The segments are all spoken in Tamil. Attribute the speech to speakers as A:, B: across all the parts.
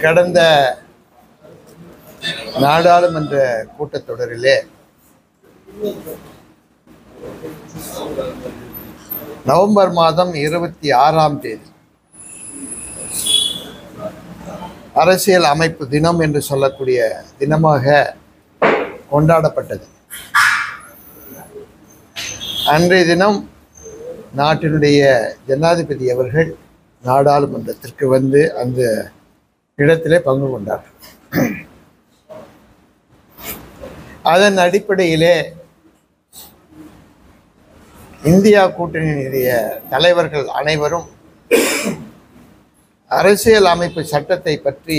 A: கடந்த நாடாளுமன்ற கூட்டத்தொடரிலே நவம்பர் மாதம் 26ஆம் தேதி அரசியல் அமைப்பு தினம் என்று சொல்லக்கூடிய தினமாக கொண்டாடப்பட்டது. அன்றைய தினம் நாட்டினுடைய ஜனாதிபதி அவர்கள் நாடாளுமன்றத்திற்கு வந்து அந்த இடத்திலே பங்கு கொண்டார். அதன் அடிப்படையிலே இந்தியா கூட்டணியினுடைய தலைவர்கள் அனைவரும் அரசியல் அமைப்பு சட்டத்தை பற்றி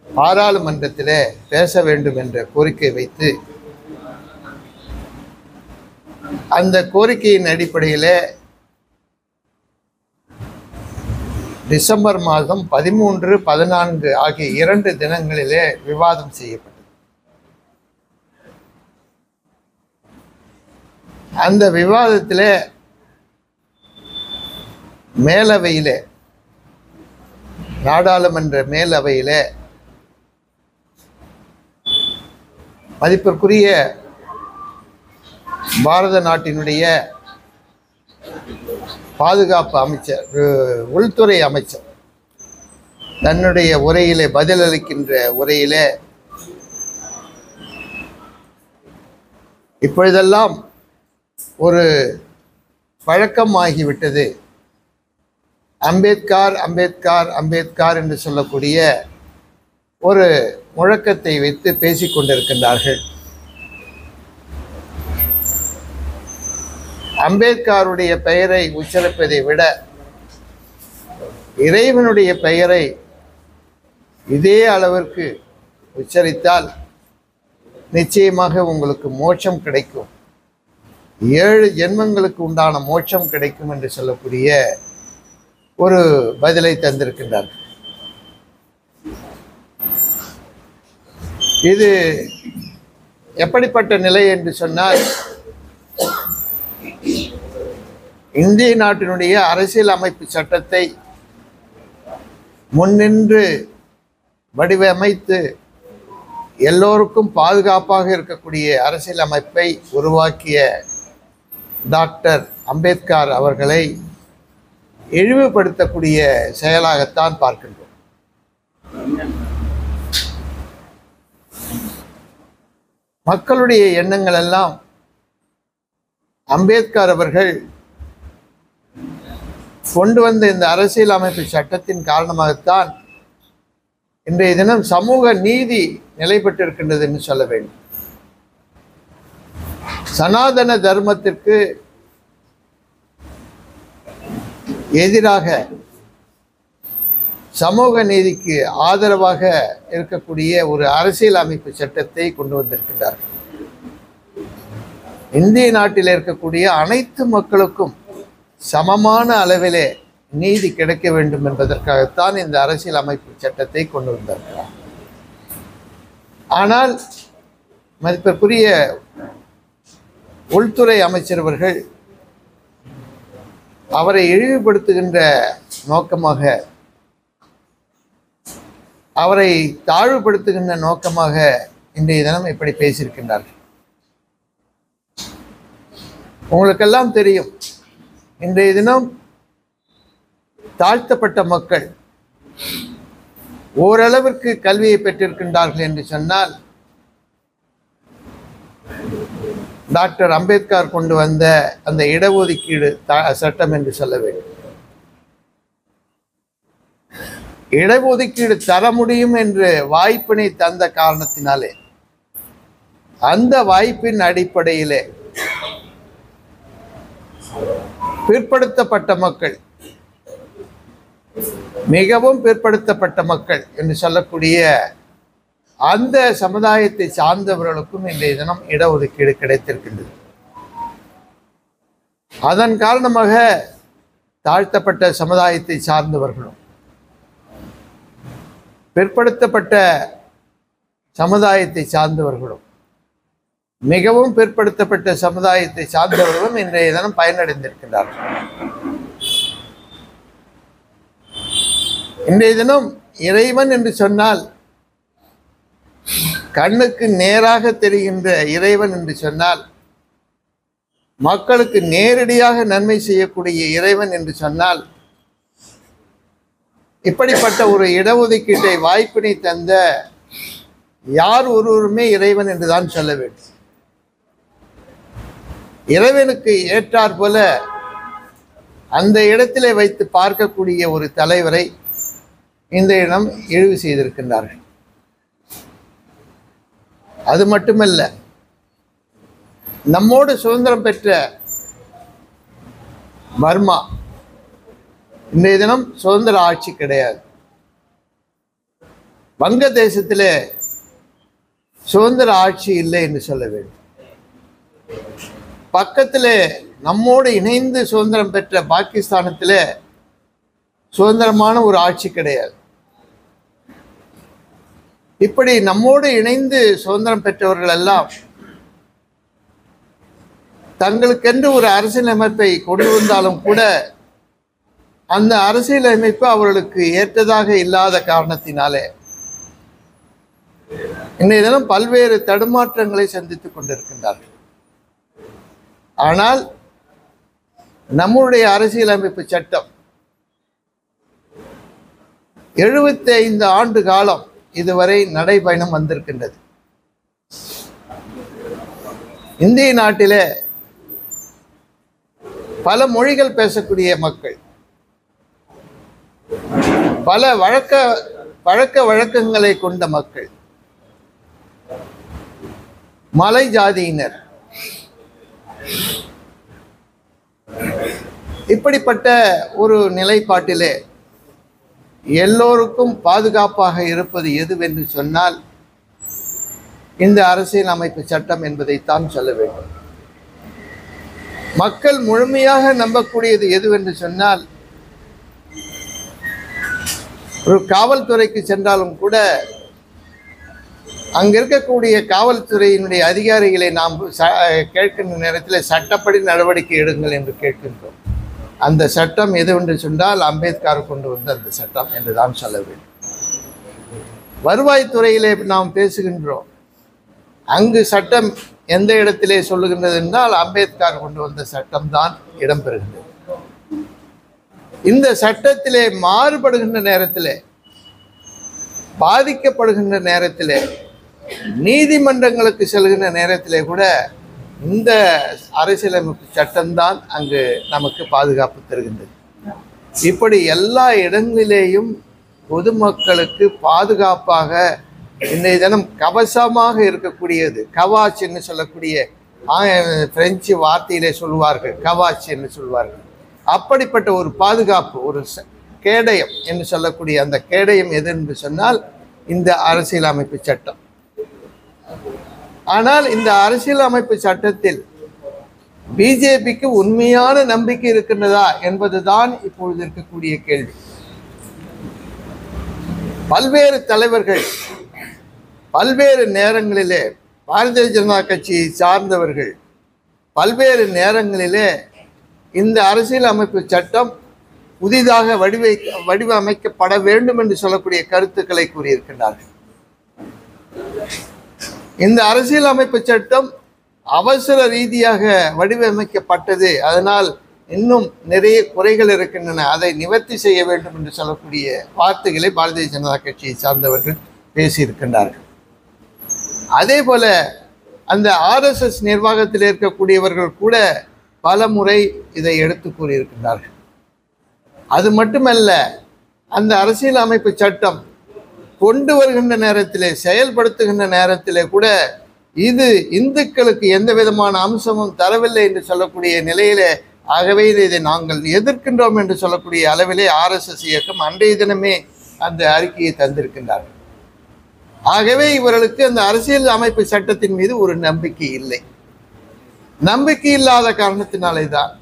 A: பாராளுமன்றத்திலே பேச வேண்டும் என்ற கோரிக்கை வைத்து அந்த கோரிக்கையின் அடிப்படையிலே டிசம்பர் மாதம் 13, 14 ஆகிய 2 தினங்களிலே விவாதம் செய்யப்பட்டது. அந்த விவாதத்திலே மேலவையிலே நாடாளுமன்ற மேலவையிலே மதிப்பிற்குரிய பாரத நாட்டினுடைய பாதுகாப்பு அமைச்சர், உள்துறை அமைச்சர் தன்னுடைய உரையிலே பதிலளிக்கின்ற உரையிலே இப்பொழுதெல்லாம் ஒரு பழக்கமாகிவிட்டது, அம்பேத்கர் அம்பேத்கர் அம்பேத்கர் என்று சொல்லக்கூடிய ஒரு முழக்கத்தை வைத்து பேசிக்கொண்டிருக்கின்றார்கள். அம்பேத்கருடைய பெயரை உச்சரிப்பதை விட இறைவனுடைய பெயரை இதே அளவிற்கு உச்சரித்தால் நிச்சயமாக உங்களுக்கு மோட்சம் கிடைக்கும், 7 ஜென்மங்களுக்கு உண்டான மோட்சம் கிடைக்கும் என்று சொல்லக்கூடிய ஒரு பதிலை தந்திருக்கின்றார்கள். இது எப்படிப்பட்ட நிலை என்று சொன்னால், இந்திய நாட்டினுடைய அரசியல் அமைப்பு சட்டத்தை முன்னின்று வடிவமைத்து எல்லோருக்கும் பாதுகாப்பாக இருக்கக்கூடிய அரசியல் அமைப்பை உருவாக்கிய டாக்டர் அம்பேத்கர் அவர்களை இழிவுபடுத்தக்கூடிய செயலாகத்தான் பார்க்கின்றோம். மக்களுடைய எண்ணங்கள் எல்லாம் அம்பேத்கர் அவர்கள் கொண்டு வந்த இந்த அரசியல் அமைப்பு சட்டத்தின் காரணமாகத்தான் இன்றைய தினம் சமூக நீதி நிலை பெற்றிருக்கின்றது என்று சொல்ல வேண்டும். சனாதன தர்மத்திற்கு எதிராக சமூக நீதிக்கு ஆதரவாக இருக்கக்கூடிய ஒரு அரசியல் அமைப்பு சட்டத்தை கொண்டு வந்திருக்கின்றார்கள். இந்திய நாட்டில் இருக்கக்கூடிய அனைத்து மக்களுக்கும் சமமான அளவிலே நீதி கிடைக்க வேண்டும் என்பதற்காகத்தான் இந்த அரசியல் அமைப்பு சட்டத்தை கொண்டு வந்திருக்கிறார். ஆனால் மதிப்பிற்குரிய உள்துறை அமைச்சர் அவர்கள் அவரை இழிவுபடுத்துகின்ற நோக்கமாக, அவரை தாழ்வுபடுத்துகின்ற நோக்கமாக இன்றைய தினம் இப்படி பேசியிருக்கின்றார்கள். உங்களுக்கெல்லாம் தெரியும், இன்றைய தினம் தாழ்த்தப்பட்ட மக்கள் ஓரளவிற்கு கல்வியை பெற்றிருக்கின்றார்கள் என்று சொன்னால் டாக்டர் அம்பேத்கர் கொண்டு வந்த அந்த இடஒதுக்கீடு சட்டம் என்று சொல்ல வேண்டும். இடஒதுக்கீடு தர முடியும் என்று வாய்ப்பினை தந்த காரணத்தினாலே அந்த வாய்ப்பின் அடிப்படையிலே பிற்படுத்தப்பட்ட மக்கள், மிகவும் பிற்படுத்தப்பட்ட மக்கள் என்று சொல்லக்கூடிய அந்த சமுதாயத்தை சார்ந்தவர்களுக்கும் இன்றைய தினம் இடஒதுக்கீடு கிடைத்திருக்கின்றது. அதன் காரணமாக தாழ்த்தப்பட்ட சமுதாயத்தை சார்ந்தவர்களும் பிற்படுத்தப்பட்ட சமுதாயத்தை சார்ந்தவர்களும் மிகவும் பிற்படுத்தப்பட்ட சமுதாயத்தை சார்ந்தவர்களும் இன்றைய தினம் பயனடைந்திருக்கின்றார்கள். இன்றைய தினம் இறைவன் என்று சொன்னால் கண்ணுக்கு நேராக தெரிகின்ற இறைவன் என்று சொன்னால், மக்களுக்கு நேரடியாக நன்மை செய்யக்கூடிய இறைவன் என்று சொன்னால், இப்படிப்பட்ட ஒரு இடஒதுக்கீட்டை வாய்ப்பினை தந்த யார் ஒருவருமே இறைவன் என்றுதான் சொல்ல வேண்டும். இறைவனுக்கு ஏற்றார் போல அந்த இடத்திலே வைத்து பார்க்கக்கூடிய ஒரு தலைவரை இந்த இடம் இழிவு செய்திருக்கின்றார்கள். அது மட்டுமல்ல, நம்மோடு சுதந்திரம் பெற்ற பர்மா இன்றைய தினம் சுதந்திர ஆட்சி கிடையாது. வங்கதேசத்திலே சுதந்திர ஆட்சி இல்லை என்று சொல்ல வேண்டும். பக்கத்திலே நம்மோடு இணைந்து சுதந்திரம் பெற்ற பாகிஸ்தானத்திலே சுதந்திரமான ஒரு ஆட்சி கிடையாது. இப்படி நம்மோடு இணைந்து சுதந்திரம் பெற்றவர்கள் எல்லாம் தங்களுக்கென்று ஒரு அரசியலமைப்பை கொண்டு வந்தாலும் கூட அந்த அரசியலமைப்பு அவர்களுக்கு ஏற்றதாக இல்லாத காரணத்தினாலே இன்றைய தினம் பல்வேறு தடுமாற்றங்களை சந்தித்துக் கொண்டிருக்கின்றார்கள். ஆனால் நம்முடைய அரசியலமைப்பு சட்டம் 75 ஆண்டு காலம் இதுவரை நடைபயணம் வந்திருக்கின்றது. இந்திய நாட்டிலே பல மொழிகள் பேசக்கூடிய மக்கள், பல பழக்க வழக்கங்களை கொண்ட மக்கள், மலை ஜாதியினர், இப்படிப்பட்ட ஒரு நிலைப்பாட்டிலே எல்லோருக்கும் பாதுகாப்பாக இருப்பது எதுவென்று சொன்னால் இந்த அரசியல் அமைப்பு சட்டம் என்பதைத்தான் சொல்ல வேண்டும். மக்கள் முழுமையாக நம்பக்கூடியது எதுவென்று சொன்னால், ஒரு காவல்துறைக்கு சென்றாலும் கூட அங்க இருக்கக்கூடிய காவல்துறையினுடைய அதிகாரிகளை நாம் கேட்கின்ற நேரத்தில் சட்டப்படி நடவடிக்கை எடுங்கள் என்று கேட்கின்றோம். அந்த சட்டம் எதுவென்று சொன்னால் அம்பேத்கர் கொண்டு வந்த அந்த சட்டம் என்றுதான் சொல்ல வேண்டும். வருவாய்த்துறையிலே நாம் பேசுகின்றோம். அங்கு சட்டம் எந்த இடத்திலே சொல்லுகின்றது என்றால் அம்பேத்கர் கொண்டு வந்த சட்டம் தான் இடம்பெறுகின்றது. இந்த சட்டத்திலே மாறுபடுகின்ற நேரத்திலே, பாதிக்கப்படுகின்ற நேரத்திலே, நீதிமன்றங்களுக்கு செல்கின்ற நேரத்திலே கூட இந்த அரசியலமைப்பு சட்டம்தான் அங்கு நமக்கு பாதுகாப்பு தருகின்றது. இப்படி எல்லா இடங்களிலேயும் பொதுமக்களுக்கு பாதுகாப்பாக இன்றைய தினம் கவசமாக இருக்கக்கூடியது, கவாச் என்று சொல்லக்கூடிய பிரெஞ்சு வார்த்தையிலே சொல்வார்கள், கவாச் என்று சொல்வார்கள். அப்படிப்பட்ட ஒரு பாதுகாப்பு, ஒரு கேடயம் என்று சொல்லக்கூடிய அந்த கேடயம் எது என்று சொன்னால் இந்த அரசியலமைப்பு சட்டம். ஆனால் இந்த அரசியலமைப்பு சட்டத்தில் பிஜேபிக்கு உண்மையான நம்பிக்கை இருக்கின்றதா என்பதுதான் இப்பொழுது இருக்கக்கூடிய கேள்வி. பல்வேறு தலைவர்கள் பல்வேறு நேரங்களிலே, பாரதிய ஜனதா கட்சியை சார்ந்தவர்கள் பல்வேறு நேரங்களிலே இந்த அரசியலமைப்பு சட்டம் புதிதாக வடிவமைக்கப்பட வேண்டும் என்று சொல்லக்கூடிய கருத்துக்களை கூறியிருக்கின்றார்கள். இந்த அரசியலமைப்பு சட்டம் அவசர ரீதியாக வடிவமைக்கப்பட்டது, அதனால் இன்னும் நிறைய குறைகள் இருக்கின்றன, அதை நிவர்த்தி செய்ய வேண்டும் என்று சொல்லக்கூடிய வார்த்தைகளை பாரதிய ஜனதா கட்சியை சார்ந்தவர்கள் பேசியிருக்கின்றார்கள். அதே போல அந்த RSS நிர்வாகத்தில் இருக்கக்கூடியவர்கள் கூட பல முறை இதை எடுத்து கூறியிருக்கின்றார்கள். அது மட்டுமல்ல, அந்த அரசியல் அமைப்பு சட்டம் கொண்டு வருகின்ற நேரத்திலே, செயல்படுத்துகின்ற நேரத்திலே கூட இது இந்துக்களுக்கு எந்த விதமான அம்சமும் தரவில்லை என்று சொல்லக்கூடிய நிலையிலே, ஆகவே இதை நாங்கள் எதிர்க்கின்றோம் என்று சொல்லக்கூடிய அளவிலே RSS இயக்கம் அன்றைய தினமே அந்த அறிக்கையை தந்திருக்கின்றார்கள். ஆகவே இவர்களுக்கு அந்த அரசியல் அமைப்பு சட்டத்தின் மீது ஒரு நம்பிக்கை இல்லை. நம்பிக்கை இல்லாத காரணத்தினாலே தான்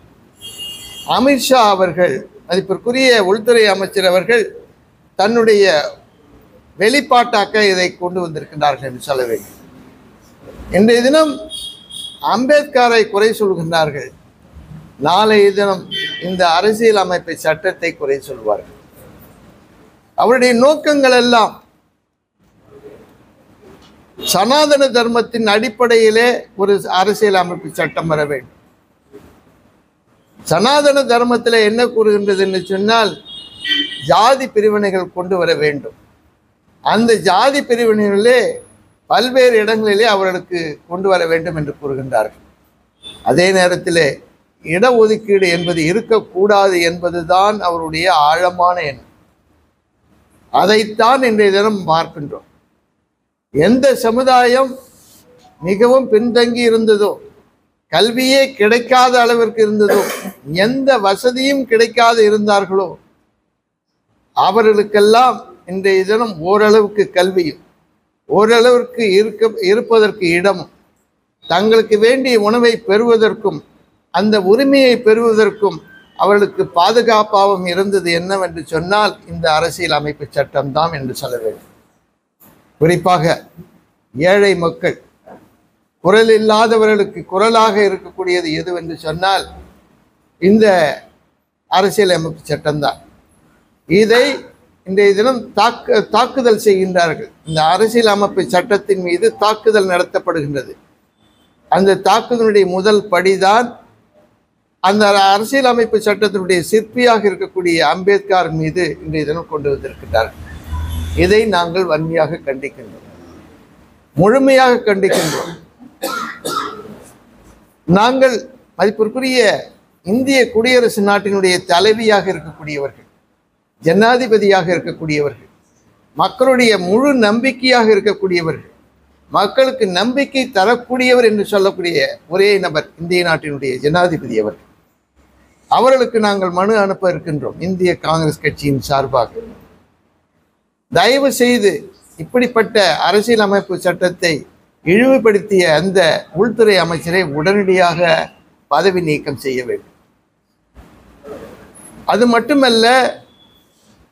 A: அமித்ஷா அவர்கள், மதிப்பிற்குரிய உள்துறை அமைச்சர் அவர்கள், தன்னுடைய வெளிப்பாட்டாக்க இதை கொண்டு வந்திருக்கின்றார்கள் என்று சொல்ல வேண்டும். இன்றைய தினம் அம்பேத்கரை குறை சொல்கின்றார்கள், நாளைய தினம் இந்த அரசியல் அமைப்பை சட்டத்தை குறை சொல்வார்கள். அவருடைய நோக்கங்கள் எல்லாம் சனாதன தர்மத்தின் அடிப்படையிலே ஒரு அரசியல் அமைப்பு சட்டம் வர வேண்டும். சனாதன தர்மத்தில் என்ன கூறுகின்றது என்று சொன்னால் ஜாதி பிரிவினைகள் கொண்டு வர வேண்டும். அந்த ஜாதி பிரிவினைகளிலே பல்வேறு இடங்களிலே அவர்களுக்கு கொண்டு வர வேண்டும் என்று கூறுகின்றார்கள். அதே நேரத்தில் இடஒதுக்கீடு என்பது இருக்கக்கூடாது என்பதுதான் அவருடைய ஆழமான எண்ணம். அதைத்தான் இன்றைய தினம் பார்க்கின்றோம். எந்த சமுதாயம் மிகவும் பின்தங்கி இருந்ததோ, கல்வியே கிடைக்காத அளவிற்கு இருந்ததோ, எந்த வசதியும் கிடைக்காது இருந்தார்களோ, அவர்களுக்கெல்லாம் இன்றைய தினம் ஓரளவுக்கு கல்வியும் ஓரளவிற்கு இருப்பதற்கு இடமும் தங்களுக்கு வேண்டிய உணவை பெறுவதற்கும் அந்த உரிமையை பெறுவதற்கும் அவர்களுக்கு பாதுகாப்பாகவும் இருந்தது என்னவென்று சொன்னால் இந்த அரசியல் அமைப்பு சட்டம்தான் என்று சொல்ல வேண்டும். குறிப்பாக ஏழை மக்கள், குரல் இல்லாதவர்களுக்கு குரலாக இருக்கக்கூடியது எதுவென்று சொன்னால் இந்த அரசியல் அமைப்பு சட்டம்தான். இதை இன்றைய தினம் தாக்குதல் செய்கின்றார்கள். இந்த அரசியல் அமைப்பு சட்டத்தின் மீது தாக்குதல் நடத்தப்படுகின்றது. அந்த தாக்குதலுடைய முதல் படிதான் அந்த அரசியல் அமைப்பு சட்டத்தினுடைய சிற்பியாக இருக்கக்கூடிய அம்பேத்கர் மீது இன்றைய தினம் கொண்டு வந்திருக்கிறார்கள். இதை நாங்கள் வன்மையாக கண்டிக்கின்றோம், முழுமையாக கண்டிக்கின்றோம். நாங்கள் மதிப்பிற்குரிய இந்திய குடியரசு நாட்டினுடைய தலைவியாக இருக்கக்கூடியவர்கள், ஜனாதிபதியாக இருக்கக்கூடியவர்கள், மக்களுடைய முழு நம்பிக்கையாக இருக்கக்கூடியவர்கள், மக்களுக்கு நம்பிக்கை தரக்கூடியவர் என்று சொல்லக்கூடிய ஒரே நபர் இந்திய நாட்டினுடைய ஜனாதிபதி அவர்கள். அவர்களுக்கு நாங்கள் மனு அனுப்ப இருக்கின்றோம் இந்திய காங்கிரஸ் கட்சியின் சார்பாக. தயவு செய்து இப்படிப்பட்ட அரசியல் அமைப்பு சட்டத்தை இழிவுபடுத்திய அந்த உள்துறை அமைச்சரை உடனடியாக பதவி நீக்கம் செய்ய வேண்டும். அது மட்டுமல்ல,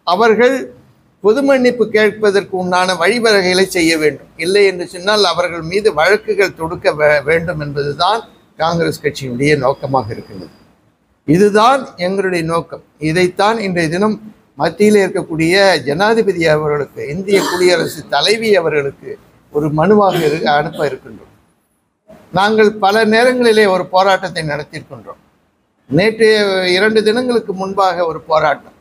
A: அவர்கள் பொது மன்னிப்பு கேட்பதற்கு உண்டான வழிவகைகளை செய்ய வேண்டும். இல்லை என்று சொன்னால் அவர்கள் மீது வழக்குகள் தொடுக்க வேண்டும் என்பதுதான் காங்கிரஸ் கட்சியினுடைய நோக்கமாக இருக்கின்றது. இதுதான் எங்களுடைய நோக்கம். இதைத்தான் இன்றைய தினம் மத்தியில் இருக்கக்கூடிய ஜனாதிபதி அவர்களுக்கு, இந்திய குடியரசு தலைவி அவர்களுக்கு ஒரு மனுவாக அனுப்ப இருக்கின்றோம். நாங்கள் பல நேரங்களிலே ஒரு போராட்டத்தை நடத்தியிருக்கின்றோம். நேற்று 2 தினங்களுக்கு முன்பாக ஒரு போராட்டம்,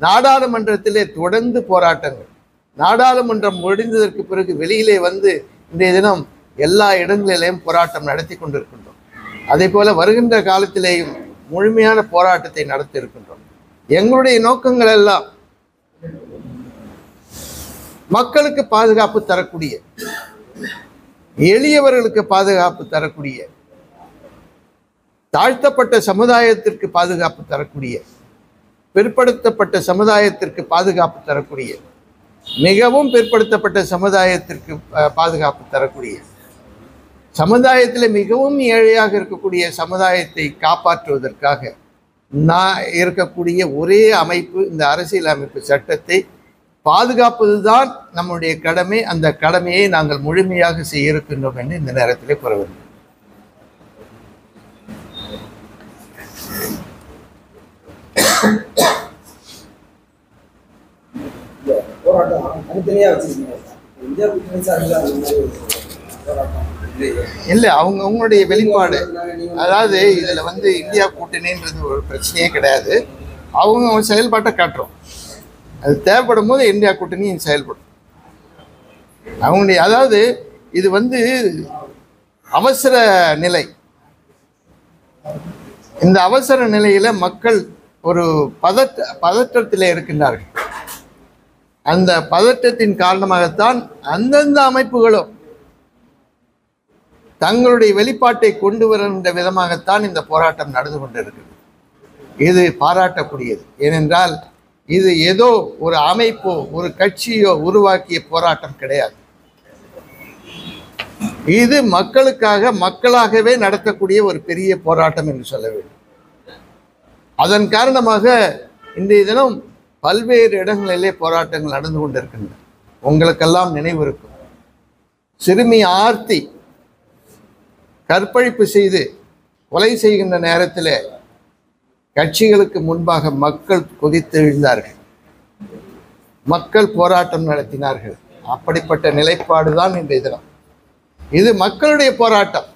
A: நாடாளுமன்றத்திலே தொடர்ந்து போராட்டங்கள். நாடாளுமன்றம் முடிந்ததற்கு பிறகு வெளியிலே வந்து இன்றைய தினம் எல்லா இடங்களிலேயும் போராட்டம் நடத்தி கொண்டிருக்கின்றோம். அதே போல வருகின்ற காலத்திலேயும் முழுமையான போராட்டத்தை நடத்தி இருக்கின்றோம். எங்களுடைய நோக்கங்கள் எல்லாம் மக்களுக்கு பாதுகாப்பு தரக்கூடிய, எளியவர்களுக்கு பாதுகாப்பு தரக்கூடிய, தாழ்த்தப்பட்ட சமுதாயத்திற்கு பாதுகாப்பு தரக்கூடிய, பிற்படுத்தப்பட்ட சமுதாயத்திற்கு பாதுகாப்பு தரக்கூடிய, மிகவும் பிற்படுத்தப்பட்ட சமுதாயத்திற்கு பாதுகாப்பு தரக்கூடிய, சமுதாயத்தில் மிகவும் ஏழையாக இருக்கக்கூடிய சமுதாயத்தை காப்பாற்றுவதற்காக இருக்கக்கூடிய ஒரே அமைப்பு இந்த அரசியல் அமைப்பு சட்டத்தை பாதுகாப்பதுதான் நம்முடைய கடமை. அந்த கடமையை நாங்கள் முழுமையாக செய்ய இருக்கின்றோம் என்று இந்த நேரத்திலே கூற வேண்டும். இல்லை, அவங்களுடைய வெளிப்பாடு, அதாவது இதில் வந்து இந்தியா கூட்டணின்றது ஒரு பிரச்சனையே கிடையாது. அவங்க செயல்பாட்டை காட்டுறோம். அது தேவைப்படும் போது இந்தியா கூட்டணியும் செயல்படும். அவங்களுடைய, அதாவது இது வந்து அவசர நிலை. இந்த அவசர நிலையில் மக்கள் ஒரு பதற்றத்தில் இருக்கின்றார்கள். அந்த பதற்றத்தின் காரணமாகத்தான் அந்தந்த அமைப்புகளும் தங்களுடைய வெளிப்பாட்டை கொண்டு வருகின்ற விதமாகத்தான் இந்த போராட்டம் நடந்து கொண்டிருக்கிறது. இது பாராட்டக்கூடியது. ஏனென்றால் இது ஏதோ ஒரு அமைப்போ ஒரு கட்சியோ உருவாக்கிய போராட்டம் கிடையாது. இது மக்களுக்காக, மக்களாகவே நடத்தக்கூடிய ஒரு பெரிய போராட்டம் என்று சொல்ல வேண்டும். அதன் காரணமாக இன்றைய தினம் பல்வேறு இடங்களிலே போராட்டங்கள் நடந்து கொண்டிருக்கின்றன. உங்களுக்கெல்லாம் நினைவு இருக்கும், சிறுமி ஆர்த்தி கற்பழிப்பு செய்து கொலை செய்கின்ற நேரத்தில் கட்சிகளுக்கு முன்பாக மக்கள் கொதித்தெழுந்தார்கள். மக்கள் போராட்டம் நடத்தினார்கள். அப்படிப்பட்ட நிலைப்பாடு தான் இன்றைய தினம். இது மக்களுடைய போராட்டம்,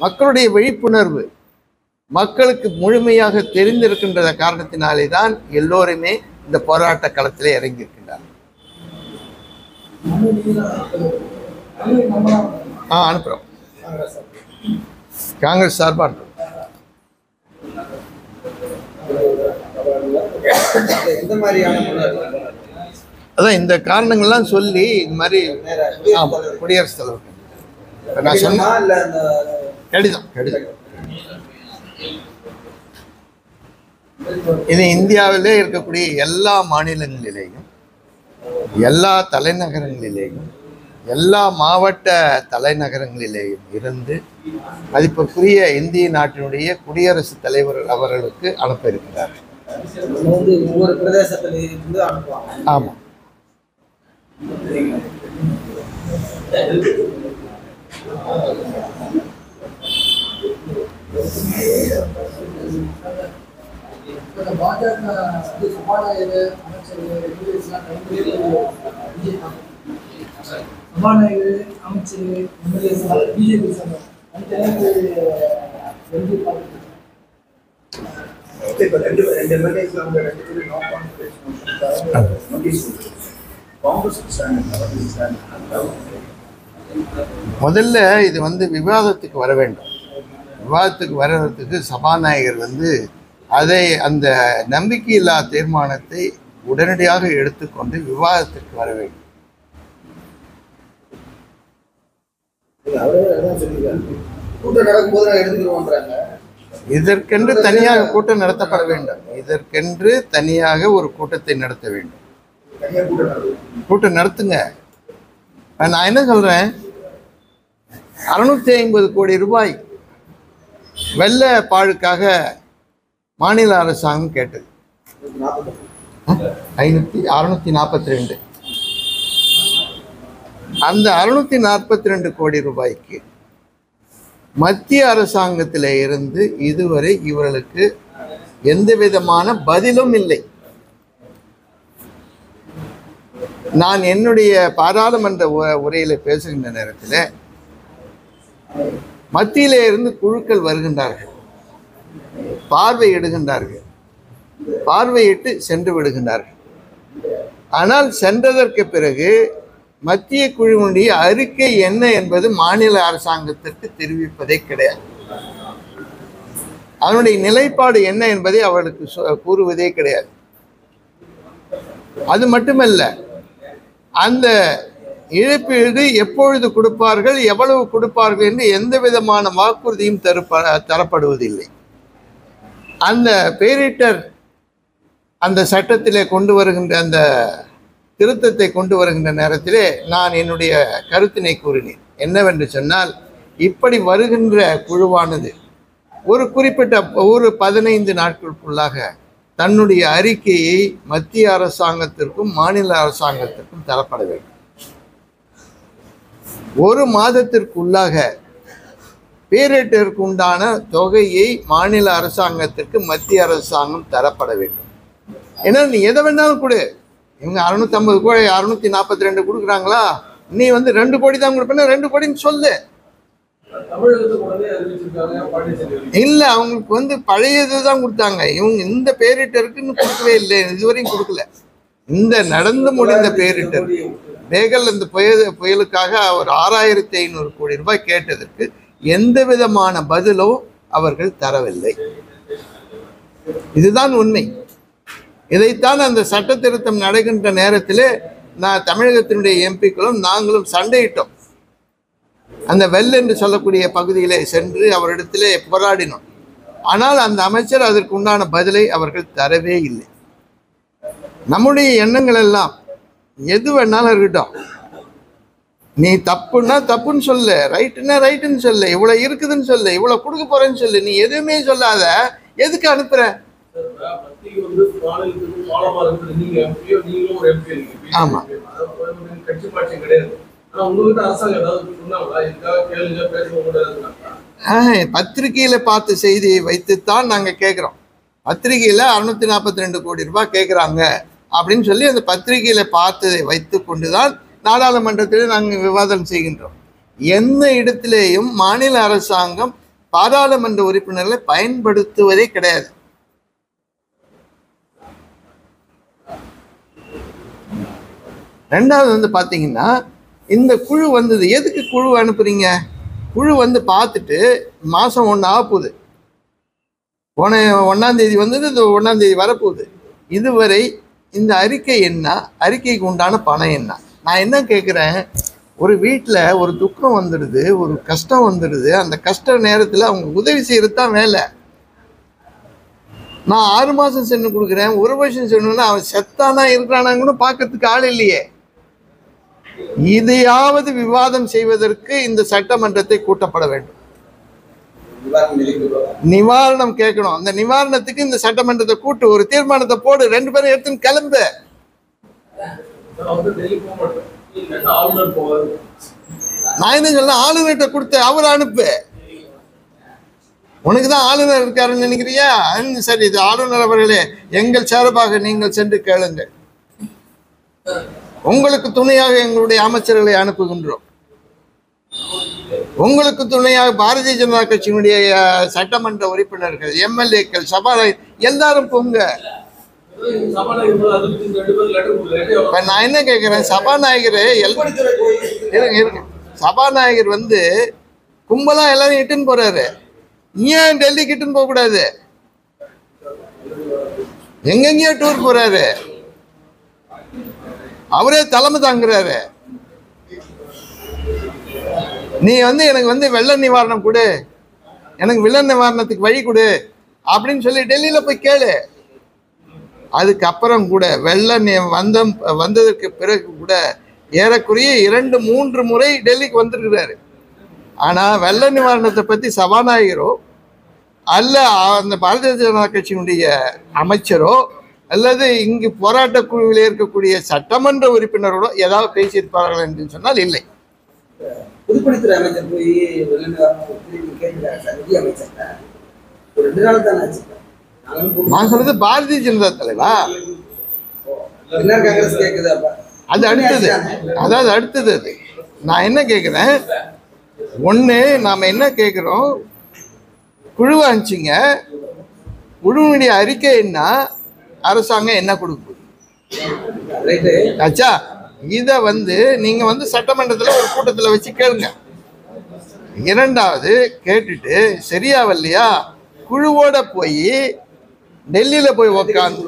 A: மக்களுடைய விழிப்புணர்வு மக்களுக்கு முழுமையாக தெரிந்திருக்கின்ற காரணத்தினாலே தான் எல்லோருமே இந்த போராட்ட களத்திலே இறங்கியிருக்கின்றார். அனுப்புகிறோம். காங்கிரஸ் சார்பாக அனுப்புகிறோம். அதான் இந்த காரணங்கள்லாம் சொல்லி இந்த மாதிரி குடியரசுத் தலைவர் நான் சொன்ன கடிதம் இது இந்தியாவிலே இருக்கக்கூடிய எல்லா மாநிலங்களிலேயும், எல்லா தலைநகரங்களிலேயும், எல்லா மாவட்ட தலைநகரங்களிலேயும் இருந்து மதிப்புக்குரிய இந்திய நாட்டினுடைய குடியரசுத் தலைவர் அவர்களுக்கு அனுப்ப இருக்கிறார். ஒவ்வொரு பிரதேசத்திலிருந்து அனுப்புவாங்க. ஆமாம். முதல்ல இது விவாதத்துக்கு வர வேண்டும். விவாதத்துக்கு வர்றதுக்கு சபாநாயகர் அதை அந்த நம்பிக்கையில்லா தீர்மானத்தை உடனடியாக எடுத்துக்கொண்டு விவாதத்திற்கு வர வேண்டும். இதற்கென்று தனியாக கூட்டம் நடத்தப்பட வேண்டும். இதற்கென்று தனியாக ஒரு கூட்டத்தை நடத்த வேண்டும். கூட்டம் நடத்துங்க. நான் என்ன சொல்றேன், 650 கோடி ரூபாய் வெள்ள பாழுக்காக மாநில அரசாங்கம் கேட்டது. 642. அந்த 642 கோடி ரூபாய்க்கு மத்திய அரசாங்கத்தில் இருந்து இதுவரை இவர்களுக்கு எந்த விதமான பதிலும் இல்லை. நான் என்னுடைய பாராளுமன்ற உரையில பேசுகின்ற நேரத்தில் மத்தியிலே இருந்து குழுக்கள் வருகின்றார்கள், பார்வையிடுகின்றார்கள், பார்வையிட்டு சென்று விடுகின்றார்கள். ஆனால் சென்றதற்கு பிறகு மத்திய குழுவினுடைய அறிக்கை என்ன என்பது மாநில அரசாங்கத்திற்கு தெரிவிப்பதே கிடையாது. அதனுடைய நிலைப்பாடு என்ன என்பதை அவர்களுக்கு கூறுவதே கிடையாது. அது மட்டுமல்ல, அந்த இழப்பீடு எப்பொழுது கொடுப்பார்கள், எவ்வளவு கொடுப்பார்கள் என்று எந்த விதமான வாக்குறுதியும் தரப்படுவதில்லை. அந்த பேரிட்டர் அந்த சட்டத்திலே கொண்டு வருகின்ற அந்த திருத்தத்தை கொண்டு வருகின்ற நேரத்திலே நான் என்னுடைய கருத்தினை கூறினேன். என்னவென்று சொன்னால், இப்படி வருகின்ற குழுவானது ஒரு குறிப்பிட்ட 15 நாட்களுக்குள்ளாக தன்னுடைய அறிக்கையை மத்திய அரசாங்கத்திற்கும் மாநில அரசாங்கத்திற்கும் தரப்பட வேண்டும். 1 மாதத்திற்குள்ளாக பேரிட்டருக்கு உண்டான தொகையை மாநில அரசாங்கத்திற்கு மத்திய அரசாங்கம் தரப்பட வேண்டும். ஏன்னா நீ எதை வேணாலும் கொடு, இவங்க 650 கோடி 642 கொடுக்குறாங்களா, நீ 2 கோடி தான் கொடுப்பேன்னா 2 கோடின்னு சொல்லு. இல்ல, அவங்களுக்கு பழையது தான் கொடுத்தாங்க. இவங்க இந்த பேரிட்டருக்குன்னு கொடுக்கவே இல்லை, இதுவரையும் கொடுக்கல. இந்த நடந்து முடிந்த பேரிட்டர் பேகல் அந்த புயலுக்காக அவர் 6500 கோடி ரூபாய் கேட்டதற்கு எந்த விதமான பதிலோ அவர்கள் தரவில்லை. இதுதான் உண்மை. இதைத்தான் அந்த சட்ட திருத்தம் நடக்கின்ற நேரத்தில் நான் தமிழகத்தினுடைய எம்பிக்களும் நாங்களும் சண்டையிட்டோம். அந்த வெல் என்று சொல்லக்கூடிய பகுதியிலே சென்று அவரிடத்திலே போராடினோம். ஆனால் அந்த அமைச்சர் அதற்கு உண்டான பதிலை அவர்கள் தரவே இல்லை. நம்முடைய எண்ணங்கள் எல்லாம் எது வேணாலும் இருக்கட்டும், நீ தப்புன்னா தப்புன்னு சொல்லு, ரைட்டுன்னா ரைட்டுன்னு சொல்லு, இவ்வளோ இருக்குதுன்னு சொல்லு, இவ்வளோ கொடுக்க போறேன்னு சொல்லு. நீ எதுவுமே சொல்லாத, எதுக்கு அனுப்புற? ஆமா, பத்திரிகையில பார்த்த செய்தியை வைத்துத்தான் நாங்க கேட்கிறோம். பத்திரிகையில 642 கோடி ரூபாய் கேட்குறாங்க அப்படின்னு சொல்லி அந்த பத்திரிகையில் பார்த்ததை வைத்து கொண்டு தான் நாடாளுமன்றத்தில் நாங்கள் விவாதம் செய்கின்றோம். எந்த இடத்திலேயும் மாநில அரசாங்கம் பாராளுமன்ற உறுப்பினர்களை பயன்படுத்துவதே கிடையாது. ரெண்டாவது பார்த்தீங்கன்னா, இந்த குழு வந்தது எதுக்கு குழு அனுப்புறீங்க? குழு பார்த்துட்டு மாதம் 1 ஆகப்போகுது. போன 1ஆம் தேதி வந்தது, இந்த 1ஆம் தேதி வரப்போகுது. இதுவரை இந்த அறிக்கை என்ன, அறிக்கைக்கு உண்டான பணம் என்ன? நான் என்ன கேட்குறேன், ஒரு வீட்டில் ஒரு துக்கம் வந்துடுது, ஒரு கஷ்டம் வந்துடுது, அந்த கஷ்ட நேரத்தில் அவங்க உதவி செய்கிறது தான் வேலை. நான் 6 மாதம் சென்று கொடுக்குறேன், 1 வருஷம் சென்னுன்னா அவன் செத்தானா இருக்கிறானாங்கன்னு பார்க்கறதுக்கு ஆள் இல்லையே. இதையாவது விவாதம் செய்வதற்கு இந்த சட்டமன்றத்தை கூட்டப்பட வேண்டும். நிவாரணம் கேட்கணும். அந்த நிவாரணத்துக்கு இந்த சட்டமன்றத்தை கூட்டு ஒரு தீர்மானத்தை போடு, 2 பேரும் எடுத்துன்னு கிளம்பு. நான் என்ன சொல்ல, ஆளுநர்கிட்ட கொடுத்து அவர் அனுப்பு. உனக்கு தான் ஆளுநர் இருக்காருன்னு நினைக்கிறியா? சரி, இது ஆளுநர் அவர்களே, எங்கள் சார்பாக நீங்கள் சென்று கேளுங்கள். உங்களுக்கு துணையாக எங்களுடைய அமைச்சர்களை அனுப்புகின்றோம். உங்களுக்கு துணையாக பாரதிய ஜனதா கட்சியினுடைய சட்டமன்ற உறுப்பினர்கள், எம்எல்ஏக்கள், சபாநாயகர் எல்லாரும் போங்க. நான் என்ன கேட்கிறேன், சபாநாயகர் சபாநாயகர் கும்பலா எல்லாரும் இட்டுன்னு போறாரு. ஏன் டெல்லிக்கு இட்டுன்னு போக கூடாது? எங்கெங்கயோ டூர் போறாரு, அவரே தலைமை தாங்குறாரு. நீ எனக்கு வெள்ள நிவாரணம் கொடு, எனக்கு வெள்ள நிவாரணத்துக்கு வழி கொடு அப்படின்னு சொல்லி டெல்லியில போய் கேளு. அதுக்கப்புறம் கூட வந்ததற்கு பிறகு கூட ஏறக்குறைய 2-3 முறை டெல்லிக்கு வந்திருக்கிறாரு. ஆனா வெள்ள நிவாரணத்தை பத்தி சபாநாயகரோ அல்ல அந்த பாரதிய ஜனதா கட்சியினுடைய அமைச்சரோ அல்லது இங்கு போராட்ட குழுவில் இருக்கக்கூடிய சட்டமன்ற உறுப்பினரோட ஏதாவது பேசியிருப்பார்கள் என்று சொன்னால் இல்லை.
B: பொதுப்பணித்துறை அமைச்சர் போய்
A: நான் சொல்றது பாரதிய ஜனதா தலைவா, அது அடுத்தது. அதாவது அடுத்தது அது. நான் என்ன கேட்குறேன், ஒன்று நாம என்ன கேட்குறோம், குழுவை அனுப்பிச்சிங்க, குழுவினுடைய அறிக்கை என்ன, அரசாங்கம் என்ன கொடுக்குது ஆச்சா. இதை நீங்க சட்டமன்றத்தில் ஒரு கூட்டத்தில் வச்சு கேளுங்க. இரண்டாவது கேட்டுட்டு சரியாவல்லையா, குழுவோட போய் டெல்லியில போய் உக்காந்து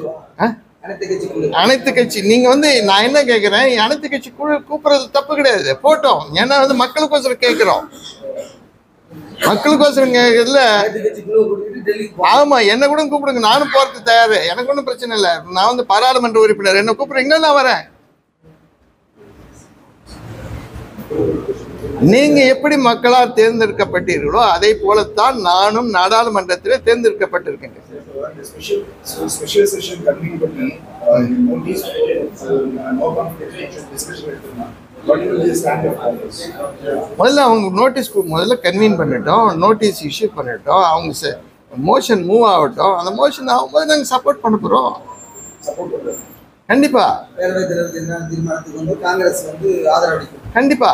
A: அனைத்து கட்சி நீங்க நான் என்ன கேட்கிறேன், அனைத்து கட்சி குழு கூப்பிடுறது தப்பு கிடையாது, போட்டோம். ஏன்னா மக்களுக்கோசரம் கேட்கிறோம். மக்களுக்கோசரம் கேட்கறதுல ஆமா, என்ன கூட கூப்பிடுங்க, நானும் போறதுக்கு தயாரு, எனக்கு ஒன்றும் பிரச்சனை இல்லை. நான் பாராளுமன்ற உறுப்பினர், என்ன கூப்பிடுறீங்களா, நான் வரேன். நீங்க எப்படி மக்களால் தேர்ந்தெடுக்கப்பட்டீர்களோ அதை போலத்தான் நானும் நாடாளுமன்றத்தில் தேர்ந்தெடுக்கப்பட்டிருக்கேன். முதல்ல அவங்க நோட்டீஸ் முதல்ல கன்வீன் பண்ணிட்டோம், நோட்டீஸ் இஷ்யூ பண்ணிட்டோம், அவங்க மோஷன் மூவ் ஆகட்டும். அந்த மோஷன் ஆகும்போது நாங்கள் சப்போர்ட் பண்ண போகிறோம். கண்டிப்பா கண்டிப்பா.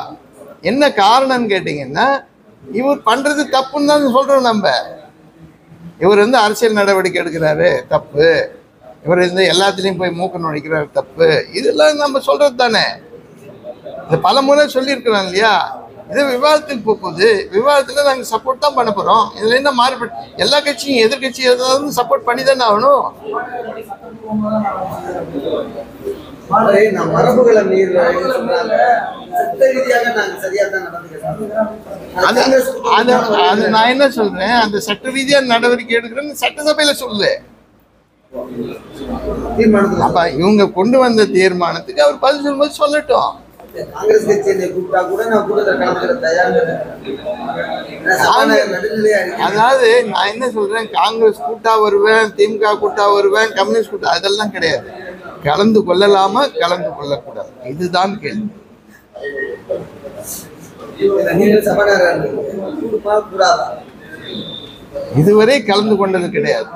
A: என்ன காரணம்னு கேட்டீங்கன்னா, இவர் பண்றது தப்புன்னு தான் சொல்றோம் நம்ம. இவர் அரசியல் நடவடிக்கை எடுக்கிறாரு, தப்பு. இவர் எல்லாத்துலேயும் போய் மூக்க நுழைக்கிறாரு, தப்பு. இதெல்லாம் நம்ம சொல்றது தானே. இது பல முறை சொல்லியிருக்கிறோம் இல்லையா. இது விவாதத்தில் போகுது, விவாதத்தில் நாங்கள் சப்போர்ட் தான் பண்ண போகிறோம். இதில் என்ன மாறுபட்டு எல்லா கட்சியும் எதிர்கட்சி ஏதாவது சப்போர்ட் பண்ணி தானே ஆகணும். நான் என்ன சொல்றேன், அந்த சட்ட ரீதியா நடவடிக்கை எடுக்கிறேன்னு சட்டசபையில சொல்லு. அப்ப இவங்க கொண்டு வந்த தீர்மானத்துக்கு அவர் பதில் சொல்லும்போது சொல்லட்டும். அதாவது நான் என்ன சொல்றேன், காங்கிரஸ் கூட்டா வருவேன், திமுக கூட்டா வருவேன், கம்யூனிஸ்ட் கூட்டா, அதெல்லாம் கிடையாது. கலந்து கொள்ளலாமா, கலந்து கொள்ளக்கூடாது, இதுதான் கேள்வி. இதுவரை கலந்து கொண்டது கிடையாது.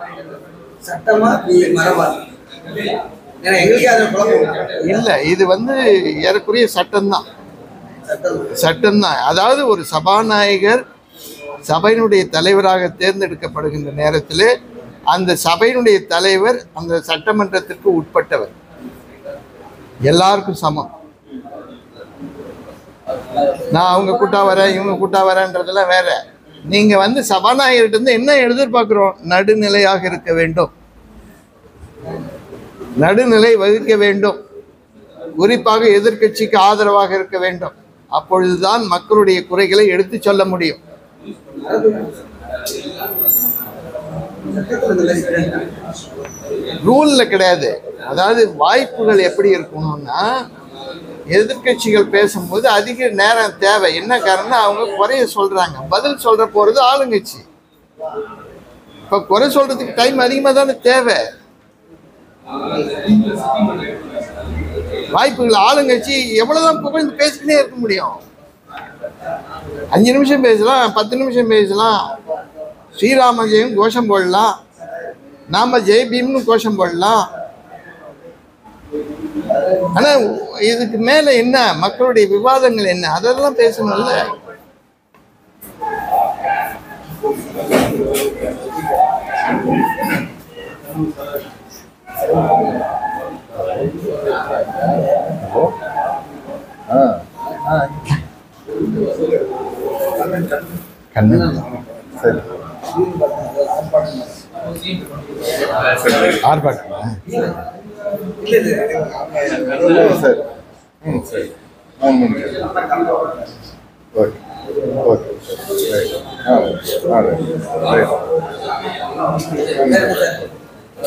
B: ஏன்னா எங்களுக்கே அதை குழப்பம்.
A: இல்லை, இது ஏறக்குறைய சட்டம்தான். சட்டம்தான். அதாவது ஒரு சபாநாயகர் சபையினுடைய தலைவராக தேர்ந்தெடுக்கப்படுகின்ற நேரத்தில் அந்த சபையினுடைய தலைவர் அந்த சட்டமன்றத்திற்கு உட்பட்டவர், எல்லாருக்கும் சமம். நான் அவங்க கூட்டா வரேன் இவங்க கூட்டா வரேன்றதெல்லாம் வேற. நீங்க சபாநாயகர்கிட்ட இருந்து என்ன எதிர்பார்க்கிறோம்? நடுநிலையாக இருக்க வேண்டும், நடுநிலை வகிக்க வேண்டும், குறிப்பாக எதிர்க்கட்சிக்கு ஆதரவாக இருக்க வேண்டும். அப்பொழுதுதான் மக்களுடைய குறைகளை எடுத்து சொல்ல முடியும். ரூல்ல கிடையாது. அதாவது வாய்ப்புகள் எப்படி இருக்கணும்னா, எதிர்கட்சிகள் பேசும்போது அதிக நேரம் தேவை. என்ன காரணம்னா அவங்க குறைய சொல்றாங்க, பதில் சொல்ற போறது ஆளுங்கட்சி. இப்ப குறை சொல்றதுக்கு டைம் அதிகமா தானே தேவை. வாய்ப்புகள் ஆளுங்கட்சி எவ்வளவுதான் புகழ்ந்து பேசிக்கிட்டே இருக்க முடியும்? 5 நிமிஷம் பேசலாம், 10 நிமிஷம் பேசலாம், ஸ்ரீராம ஜெயம் கோஷம் போடலாம், நாம ஜெய் பீம்னு கோஷம் போடலாம். ஆனா இதுக்கு மேல என்ன, மக்களுடைய விவாதங்கள் என்ன, அதெல்லாம் பேசணும்ல.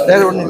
A: வேற ஒண்ணு